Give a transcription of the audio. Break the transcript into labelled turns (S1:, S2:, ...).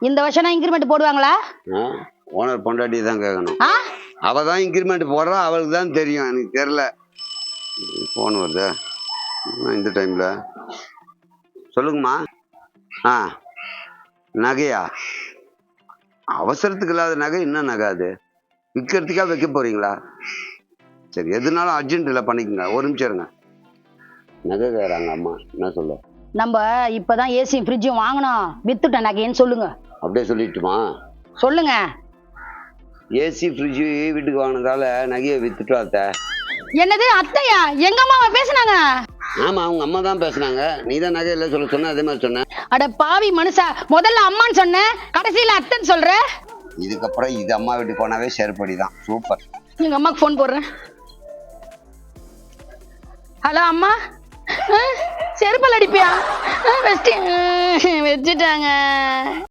S1: இந்த வருஷம் இன்கிரிமெண்ட் போடுவாங்களா?
S2: ஓனர் பொண்டாட்டி தான் கேட்கணும். அவ தான் இன்கிரிமெண்ட் போடுறா, அவளுக்கு தான் தெரியும், எனக்கு தெரியல. ஃபோன் வருது இந்த டைம்ல. சொல்லுங்கம்மா. நகையா? அவசரத்துக்கு இல்லாத நகை என்ன நகை அது? விற்கிறதுக்காக வைக்க போறீங்களா? சரி, எதுனாலும் அர்ஜென்ட்ல பண்ணிக்கோங்க. ஒரு நிமிஷம் இருங்க. நகை கேட்குறாங்க அம்மா, என்ன சொல்ல?
S1: நம்ம இப்பதான் ஏசி ஃப்ரிட்ஜும் வாங்கணும், வித்துட்டேன் நகைன்னு சொல்லுங்க.
S2: அப்படியே சொல்லிட்டுமா?
S1: சொல்லுங்க.
S2: ஏசி ஃப்ரிட்ஜ் வீட்டுக்கு வாங்கினதால நகையை வித்துட்டோம் அத்தை.
S1: என்னது அத்தையா? எங்க அம்மாவை பேசுனாங்க?
S2: ஆமா, அவங்க அம்மா தான் பேசுனாங்க. நீ தான் நகை இல்லை சொல்ல சொன்ன, அதே மாதிரி சொன்ன.
S1: அட பாவி மனுஷா, முதல்ல அம்மான்னு சொன்ன, கடைசியில அத்தைன்னு சொல்ற.
S2: இதுக்கப்புறம் இது அம்மா வீட்டுக்கு போனாவே செருப்படி தான். சூப்பர்.
S1: எங்க அம்மாக்கு ஃபோன் போடுறேன். ஹலோ அம்மா, செருப்பல் அடிப்பியா? வச்சுட்டாங்க.